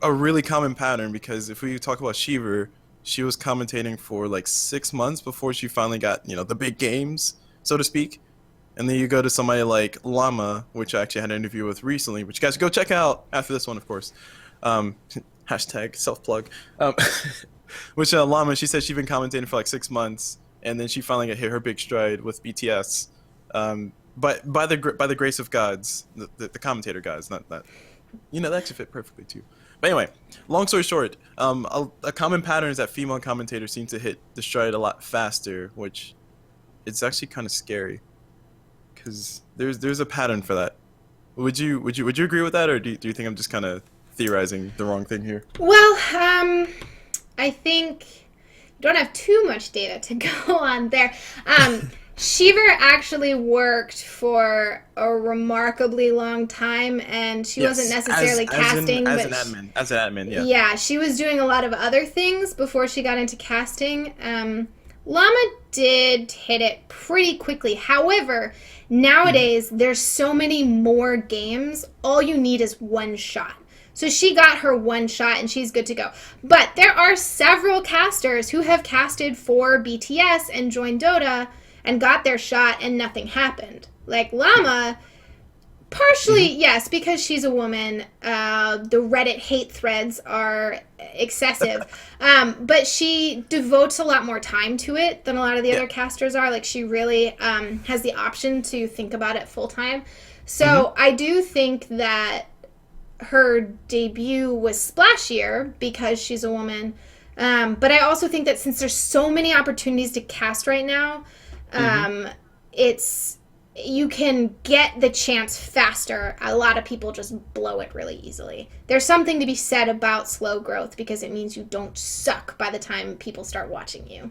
a really common pattern because if we talk about Shiver, she was commentating for like 6 months before she finally got the big games, so to speak. And then you go to somebody like Llama, which I actually had an interview with recently, which you guys go check out after this one, of course. Hashtag self-plug. Which Llama, she said she'd been commentating for like 6 months, and then she finally got hit her big stride with BTS. But by the grace of gods, the commentator gods, not that. That actually fit perfectly too. But anyway, long story short, a common pattern is that female commentators seem to hit the stride a lot faster, which it's actually kind of scary. Because there's a pattern for that. Would you agree with that, or do you think I'm just kind of theorizing the wrong thing here? Well, I think you don't have too much data to go on there. Shiver actually worked for a remarkably long time, and she wasn't necessarily casting, as an admin. Yeah. Yeah, she was doing a lot of other things before she got into casting. Llama did hit it pretty quickly. However, nowadays there's so many more games. All you need is one shot. So she got her one shot and she's good to go. But there are several casters who have casted for BTS and joined Dota and got their shot and nothing happened. Like Llama, partially, yes, because she's a woman. The Reddit hate threads are excessive. But she devotes a lot more time to it than a lot of the other casters are. Like, she really has the option to think about it full time. So I do think that her debut was splashier because she's a woman. But I also think that since there's so many opportunities to cast right now, you can get the chance faster. A lot of people just blow it really easily. There's something to be said about slow growth because it means you don't suck by the time people start watching you.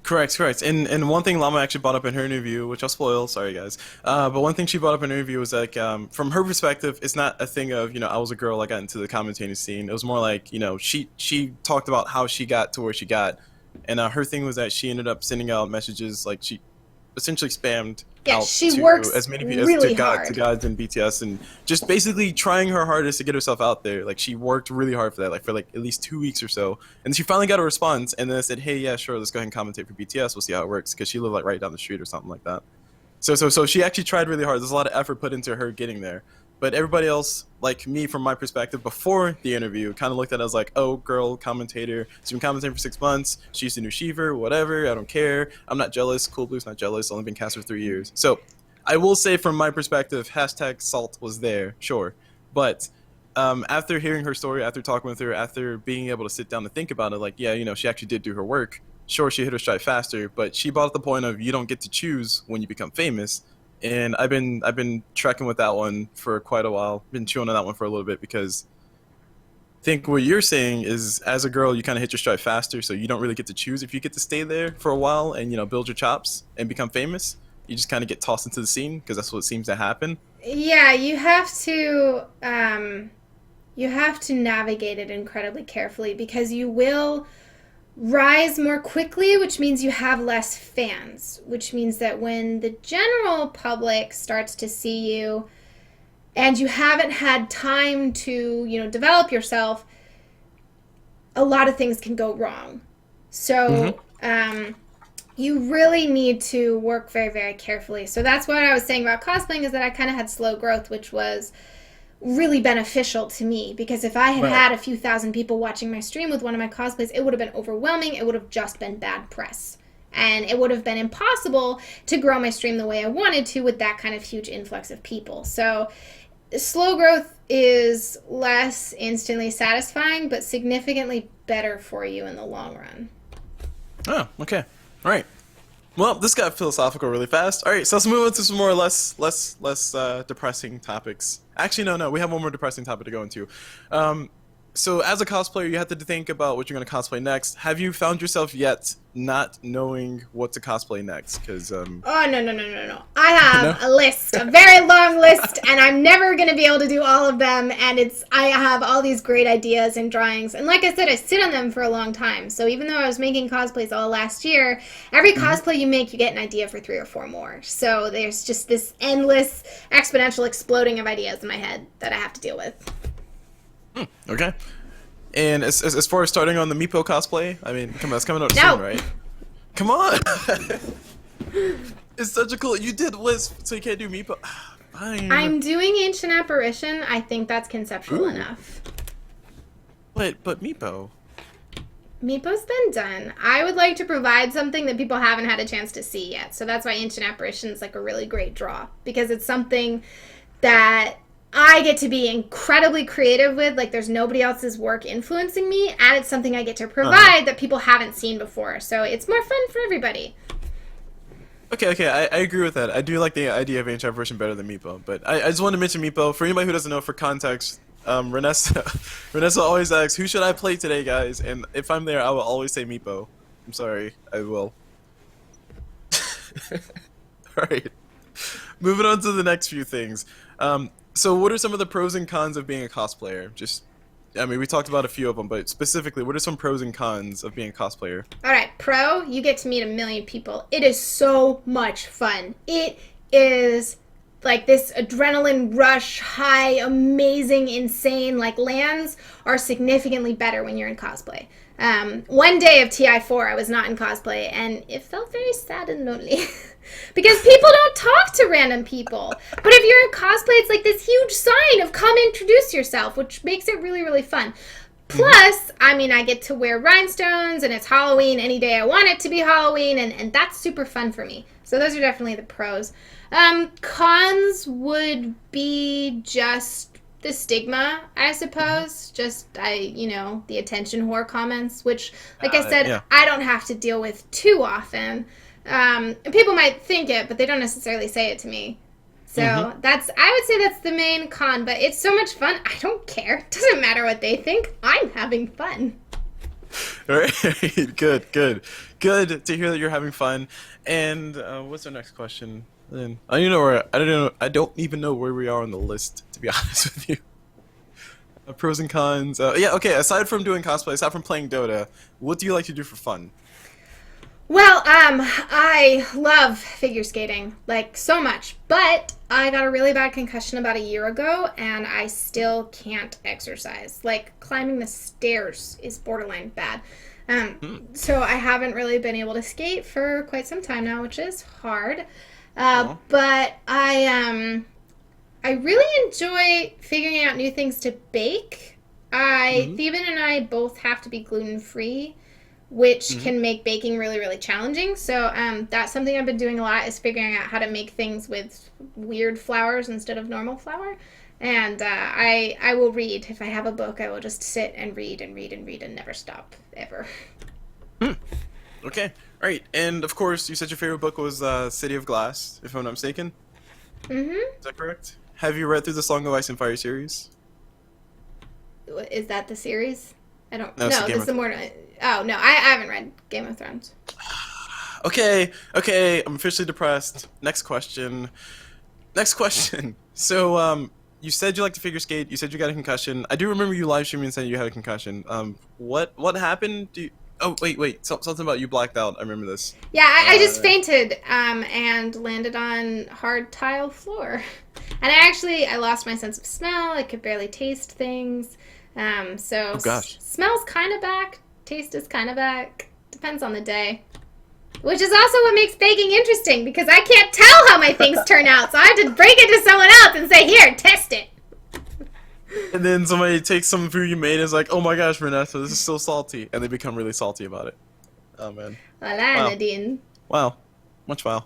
Correct. And one thing Llama actually brought up in her interview, which I'll spoil, sorry guys. But one thing she brought up in her interview was like, from her perspective, it's not a thing of, I was a girl, I got into the commentating scene. It was more like, she talked about how she got to where she got, and her thing was that she ended up sending out messages, like she essentially spammed out she to works as many people really to hard. gods in BTS, and just basically trying her hardest to get herself out there. Like, she worked really hard for that, like for at least 2 weeks or so, and she finally got a response, and then I said, hey, yeah, sure, let's go ahead and commentate for BTS, we'll see how it works, because she lived like right down the street or something like that. So she actually tried really hard. There's a lot of effort put into her getting there. But everybody else, like me, from my perspective, before the interview, kind of looked at it as like, oh, girl, commentator. She's been commentating for 6 months. She's the new Shiver, whatever. I don't care. I'm not jealous. Cool Blue's not jealous. Only been cast for 3 years. So I will say, from my perspective, hashtag salt was there, sure. But after hearing her story, after talking with her, after being able to sit down and think about it, like, yeah, she actually did do her work. Sure, she hit her stride faster, but she brought up the point of you don't get to choose when you become famous. And I've been trekking with that one for quite a while. Been chewing on that one for a little bit because I think what you're saying is, as a girl, you kind of hit your stride faster, so you don't really get to choose if you get to stay there for a while and build your chops and become famous. You just kind of get tossed into the scene because that's what seems to happen. Yeah, you have to navigate it incredibly carefully because you will rise more quickly, which means you have less fans, which means that when the general public starts to see you and you haven't had time to, develop yourself, a lot of things can go wrong. So, you really need to work very, very carefully. So that's what I was saying about cosplaying, is that I kind of had slow growth, which was really beneficial to me, because if I had had a few thousand people watching my stream with one of my cosplays, it would have been overwhelming. It would have just been bad press, and it would have been impossible to grow my stream the way I wanted to with that kind of huge influx of people. So slow growth is less instantly satisfying, but significantly better for you in the long run. Oh, okay. All right. Well, this got philosophical really fast. All right, so let's move on to some more less depressing topics. Actually, no, we have one more depressing topic to go into. So as a cosplayer, you have to think about what you're going to cosplay next. Have you found yourself yet not knowing what to cosplay next? Because Oh, no. I have a list, a very long list, and I'm never going to be able to do all of them, and I have all these great ideas and drawings, and like I said, I sit on them for a long time. So even though I was making cosplays all last year, every cosplay you make, you get an idea for 3 or 4 more. So there's just this endless exponential exploding of ideas in my head that I have to deal with. Okay. And as far as starting on the Meepo cosplay, I mean, come on, it's coming out soon, right? Come on! It's such a cool... You did Wisp, so you can't do Meepo. Fine. I'm doing Ancient Apparition. I think that's conceptual enough. But Meepo... Meepo's been done. I would like to provide something that people haven't had a chance to see yet. So that's why Ancient Apparition is like a really great draw. Because it's something that I get to be incredibly creative with. Like, there's nobody else's work influencing me, and it's something I get to provide that people haven't seen before. So it's more fun for everybody. Okay, I agree with that. I do like the idea of Ancient Apparition better than Meepo, but I just wanted to mention Meepo. For anybody who doesn't know, for context, Renessa always asks, who should I play today, guys? And if I'm there, I will always say Meepo. I'm sorry, I will. Alright. Moving on to the next few things. So what are some of the pros and cons of being a cosplayer? We talked about a few of them, but specifically, what are some pros and cons of being a cosplayer? All right, pro, you get to meet a million people. It is so much fun. It is like this adrenaline rush, high, amazing, insane, like lands are significantly better when you're in cosplay. One day of TI4, I was not in cosplay, and it felt very sad and lonely. Because people don't talk to random people. But if you're in cosplay, it's like this huge sign of come introduce yourself, which makes it really, really fun. Plus, I mean, I get to wear rhinestones, and it's Halloween any day I want it to be Halloween, and that's super fun for me. So those are definitely the pros. Cons would be just the stigma, I suppose. Just, the attention whore comments, which, like I said, yeah. I don't have to deal with too often. And people might think it, but they don't necessarily say it to me. So I would say that's the main con, but it's so much fun. I don't care. It doesn't matter what they think. I'm having fun. All right, good to hear that you're having fun. And what's our next question? Then I don't even know where we are on the list, to be honest with you. Pros and cons. Yeah, okay. Aside from doing cosplay, aside from playing Dota, what do you like to do for fun? Well, I love figure skating, like, so much, but I got a really bad concussion about a year ago, and I still can't exercise. Like, climbing the stairs is borderline bad. So I haven't really been able to skate for quite some time now, which is hard. But I really enjoy figuring out new things to bake. Theven and I both have to be gluten-free, which can make baking really, really challenging. So that's something I've been doing a lot, is figuring out how to make things with weird flours instead of normal flour. And I will read. If I have a book, I will just sit and read and read and read and never stop, ever. Okay, all right. And of course, you said your favorite book was City of Glass, if I'm not mistaken. Is that correct? Have you read through the Song of Ice and Fire series? Is that the series? I don't No, know. it's the Game This of is the more. Oh no, I haven't read Game of Thrones. Okay, I'm officially depressed. Next question. So, you said you like to figure skate. You said you got a concussion. I do remember you live streaming and saying you had a concussion. What happened? Oh, wait. Something about you blacked out. I remember this. Yeah, I just fainted and landed on hard tile floor. And I lost my sense of smell. I could barely taste things. Oh gosh. Smell's kind of back. Taste is kind of back. Depends on the day. Which is also what makes baking interesting, because I can't tell how my things turn out, so I have to bring it to someone else and say, here, test it. And then somebody takes some food you made and is like, oh my gosh, Vanessa, this is so salty. And they become really salty about it. Oh man. Hola, Wow. Nadine. Wow. Much wow.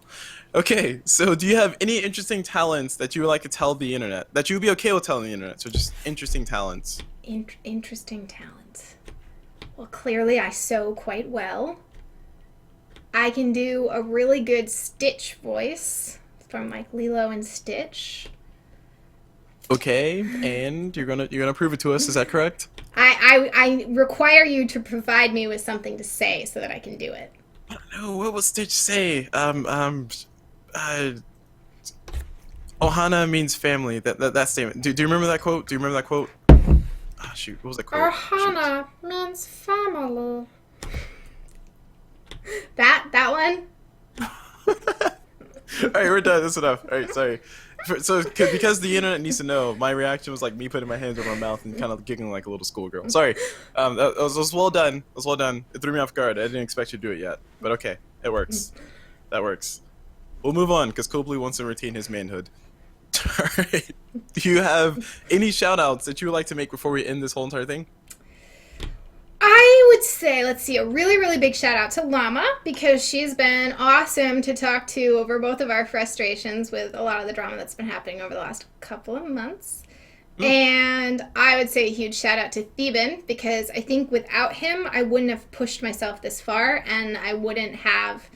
Okay, so do you have any interesting talents that you would like to tell the internet? That you would be okay with telling the internet? So just interesting talents. Interesting talents. Well, clearly I sew quite well. I can do a really good Stitch voice from like Lilo and Stitch. Okay, and you're gonna prove it to us, is that correct? I require you to provide me with something to say so that I can do it. I don't know, what will Stitch say? Ohana means family, that statement. Do you remember that quote? Ah, shoot, what was that quote? Ohana means family. That one? Alright, we're done. That's enough. Alright, sorry. Because the internet needs to know, my reaction was like me putting my hands over my mouth and kind of giggling like a little schoolgirl. Sorry. That was well done. It was well done. It threw me off guard. I didn't expect you to do it yet. But okay, it works. That works. We'll move on, because Copley wants to retain his manhood. Alright. Do you have any shout-outs that you would like to make before we end this whole entire thing? I would say, let's see, a really, really big shout out to Llama, because she's been awesome to talk to over both of our frustrations with a lot of the drama that's been happening over the last couple of months. And I would say a huge shout out to Theban, because I think without him, I wouldn't have pushed myself this far, and I wouldn't have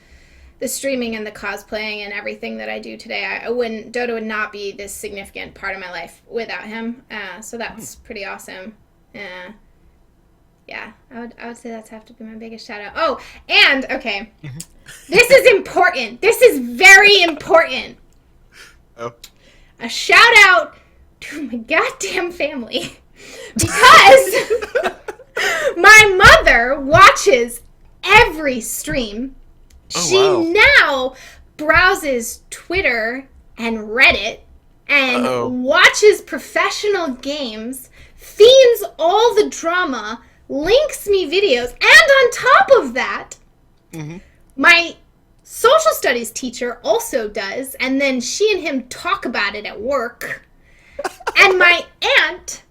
the streaming and the cosplaying and everything that I do today. Dota would not be this significant part of my life without him. So that's pretty awesome. Yeah, I would say that's have to be my biggest shout out. Oh, and okay, this is important. This is very important. Oh. A shout out to my goddamn family, because my mother watches every stream. Oh, She wow. now browses Twitter and Reddit and Uh-oh. watches professional games, fiends all the drama, links me videos, and on top of that, Mm-hmm. my social studies teacher also does, and then she and him talk about it at work. And my aunt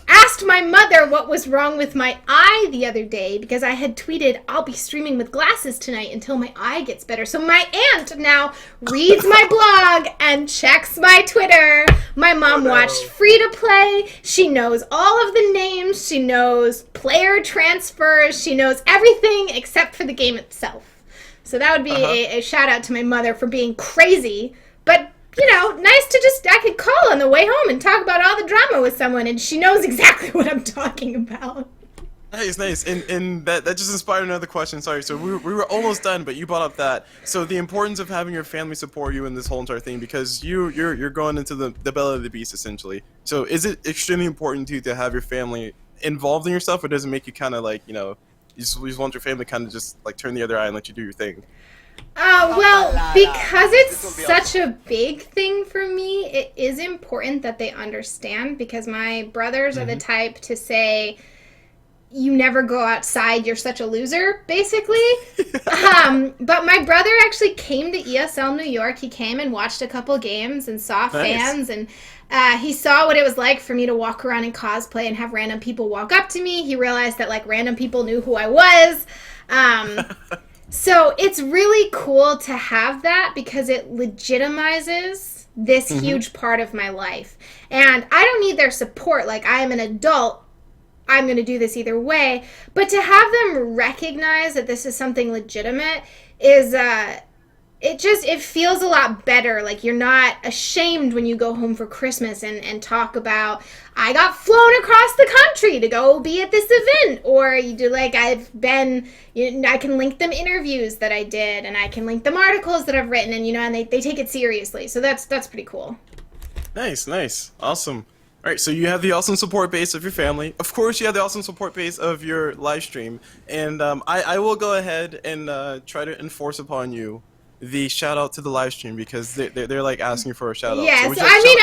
asked my mother what was wrong with my eye the other day because I had tweeted, I'll be streaming with glasses tonight until my eye gets better. So my aunt now reads my blog and checks my Twitter. My mom watched Free to Play. She knows all of the names. She knows player transfers. She knows everything except for the game itself. So that would be a shout out to my mother for being crazy, but nice to I could call on the way home and talk about all the drama with someone, and she knows exactly what I'm talking about. Nice. And that just inspired another question. Sorry. So we were almost done, but you brought up that. So the importance of having your family support you in this whole entire thing, because you're going into the belly of the beast essentially. So is it extremely important to you to have your family involved in your stuff, or does it make you kind of like you just want your family kind of just like turn the other eye and let you do your thing? Well, because it's such a big thing for me, it is important that they understand, because my brothers are the type to say, you never go outside, you're such a loser, basically. But my brother actually came to ESL New York. He came and watched a couple games and saw fans, and he saw what it was like for me to walk around and cosplay and have random people walk up to me. He realized that like random people knew who I was. So it's really cool to have that because it legitimizes this huge part of my life. And I don't need their support. Like, I am an adult. I'm going to do this either way. But to have them recognize that this is something legitimate is, it feels a lot better. Like, you're not ashamed when you go home for Christmas and talk about, I got flown across the country to go be at this event. Or you do like, I can link them interviews that I did, and I can link them articles that I've written, and and they take it seriously. So that's pretty cool. Nice. Awesome. All right, so you have the awesome support base of your family. Of course, you have the awesome support base of your live stream. And I will go ahead and try to enforce upon you the shout out to the live stream, because they're like asking for a shout out. Yeah, so so I mean,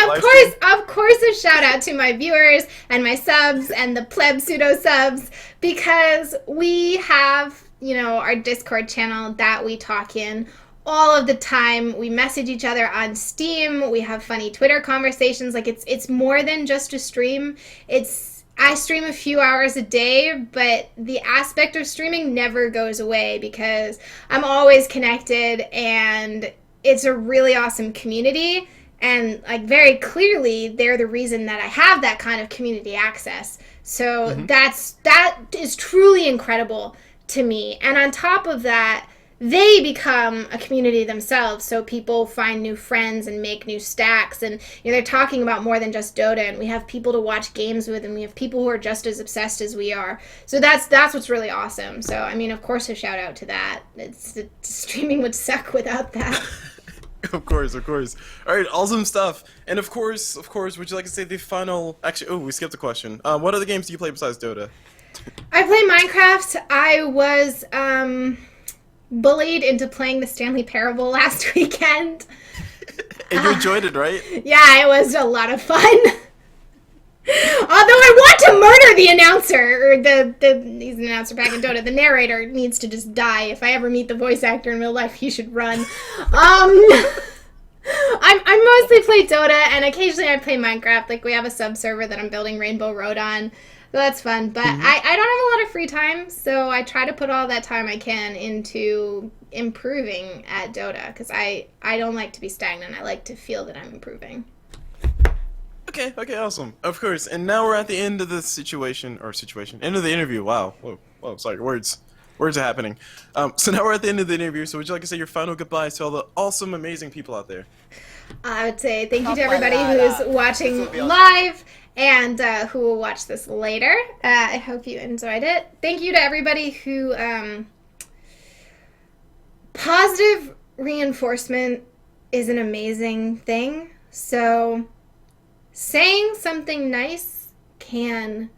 of course a shout out to my viewers and my subs and the pleb pseudo subs, because we have, our Discord channel that we talk in all of the time. We message each other on Steam. We have funny Twitter conversations. Like, it's more than just a stream. I stream a few hours a day, but the aspect of streaming never goes away because I'm always connected, and it's a really awesome community. And like, very clearly, they're the reason that I have that kind of community access. So that is truly incredible to me. And on top of that, they become a community themselves, so people find new friends and make new stacks, and they're talking about more than just Dota, and we have people to watch games with, and we have people who are just as obsessed as we are. So that's what's really awesome. So I mean, of course, a shout out to that. Streaming would suck without that. Of course. All right, awesome stuff. And of course, would you like to say the final? Actually, we skipped a question. What other games do you play besides Dota? I play Minecraft. I was bullied into playing the Stanley Parable last weekend. And you enjoyed it, right? Yeah, it was a lot of fun. Although I want to murder the announcer, or he's an announcer back in Dota. The narrator needs to just die. If I ever meet the voice actor in real life, he should run. I mostly play Dota, and occasionally I play Minecraft. Like, we have a sub-server that I'm building Rainbow Road on. So that's fun, but I don't have a lot of free time, so I try to put all that time I can into improving at Dota, because I don't like to be stagnant. I like to feel that I'm improving. Okay, awesome. Of course, and now we're at the end of the end of the interview. Wow, whoa, sorry, words are happening. So now we're at the end of the interview, so would you like to say your final goodbyes to all the awesome, amazing people out there? I would say thank you to everybody who's watching live, and who will watch this later. I hope you enjoyed it. Thank you to everybody who, positive reinforcement is an amazing thing. So saying something nice can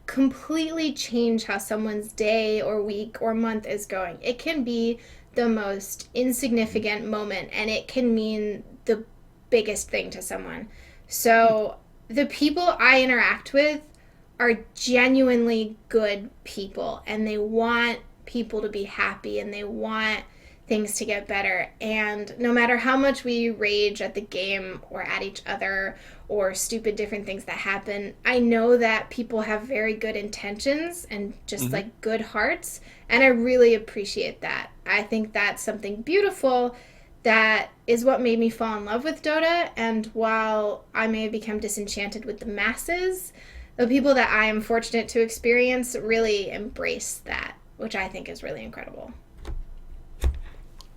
completely change how someone's day or week or month is going. It can be the most insignificant moment, and it can mean the biggest thing to someone. So the people I interact with are genuinely good people, and they want people to be happy, and they want things to get better. And no matter how much we rage at the game or at each other or stupid different things that happen, I know that people have very good intentions and just like good hearts, and I really appreciate that. I think that's something beautiful that is what made me fall in love with Dota. And while I may have become disenchanted with the masses, the people that I am fortunate to experience really embrace that, which I think is really incredible.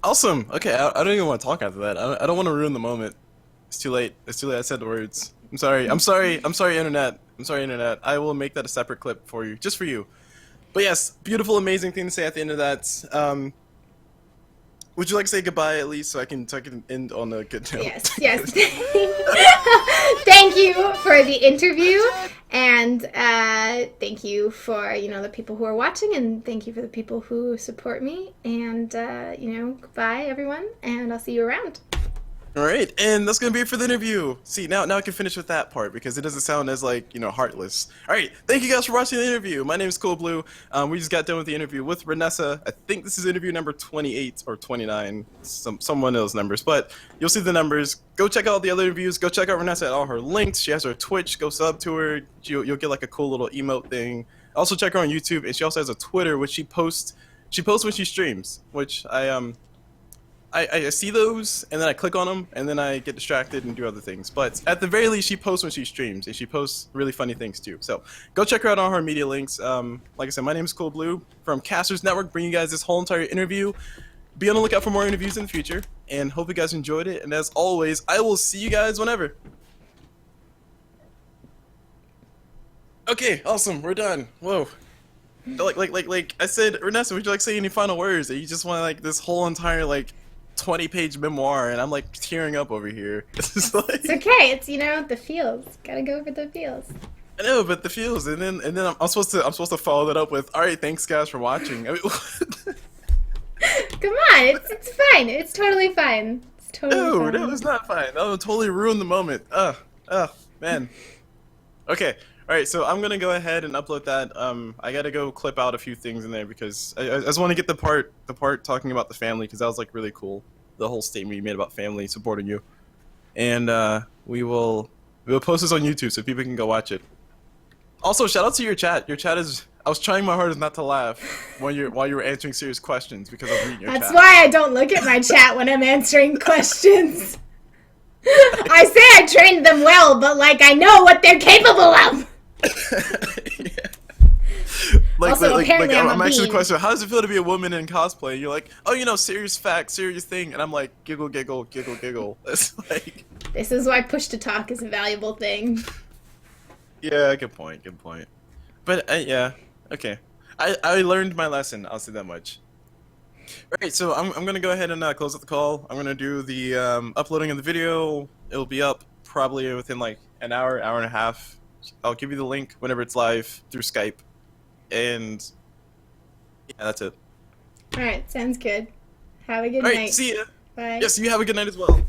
Awesome. Okay, I don't even want to talk after that. I don't want to ruin the moment. It's too late. It's too late. I said the words. I'm sorry. I'm sorry. I'm sorry, internet. I'm sorry, internet. I will make that a separate clip for you, just for you. But yes, beautiful, amazing thing to say at the end of that. Would you like to say goodbye at least so I can end on a good note? Yes, yes. Thank you for the interview, and thank you for, you know, the people who are watching, and thank you for the people who support me, and you know, goodbye everyone, and I'll see you around. All right, and that's gonna be it for the interview. See, now I can finish with that part because it doesn't sound as like, you know, heartless. All right, thank you guys for watching the interview. My name is Cool Blue. We just got done with the interview with Renessa. I think this is interview number 28 or 29, someone of those numbers, but you'll see the numbers. Go check out the other interviews. Go check out Renessa at all her links. She has her Twitch. Go sub to her. You'll get like a cool little emote thing. Also check her on YouTube, and she also has a Twitter which she posts. She posts when she streams, which I see those, and then I click on them, and then I get distracted and do other things. But at the very least, she posts when she streams, and she posts really funny things too. So go check her out on her media links. Like I said, my name is Cool Blue from Casters Network, bringing you guys this whole entire interview. Be on the lookout for more interviews in the future, and hope you guys enjoyed it. And as always, I will see you guys whenever. Okay, awesome, we're done. Whoa. Like I said, Renessa, would you like to say any final words? Or you just want like this whole entire like 20-page memoir, and I'm like tearing up over here. It's like, It's okay. It's, you know, the feels. Gotta go for the feels. I know, but the feels, and then I'm supposed to follow that up with, all right, thanks guys for watching. I mean, Come on, it's fine. It's totally fine. It's totally fine. no, it's not fine. That would totally ruin the moment. Man. Okay. All right, so I'm gonna go ahead and upload that. I gotta go clip out a few things in there because I just want to get the part talking about the family, because that was like really cool. The whole statement you made about family supporting you, and we'll post this on YouTube so people can go watch it. Also, shout out to your chat. Your chat is. I was trying my hardest not to laugh while you were answering serious questions because I was reading your chat. That's why I don't look at my chat when I'm answering questions. I say I trained them well, but like I know what they're capable of. Yeah. Apparently I'm a asking the bean. question, how does it feel to be a woman in cosplay? And you're like, oh, you know, serious fact, serious thing. And I'm like, giggle, giggle, giggle, giggle. It's like... This is why push to talk is a valuable thing. Yeah, good point, good point. But, yeah, okay. I learned my lesson, I'll say that much. Alright, so I'm going to go ahead and close up the call. I'm going to do the uploading of the video. It'll be up probably within like an hour, hour and a half. I'll give you the link whenever it's live through Skype. And yeah, that's it. Alright, sounds good. Have a good Alright, night. see ya. Bye. Yes, you have a good night as well.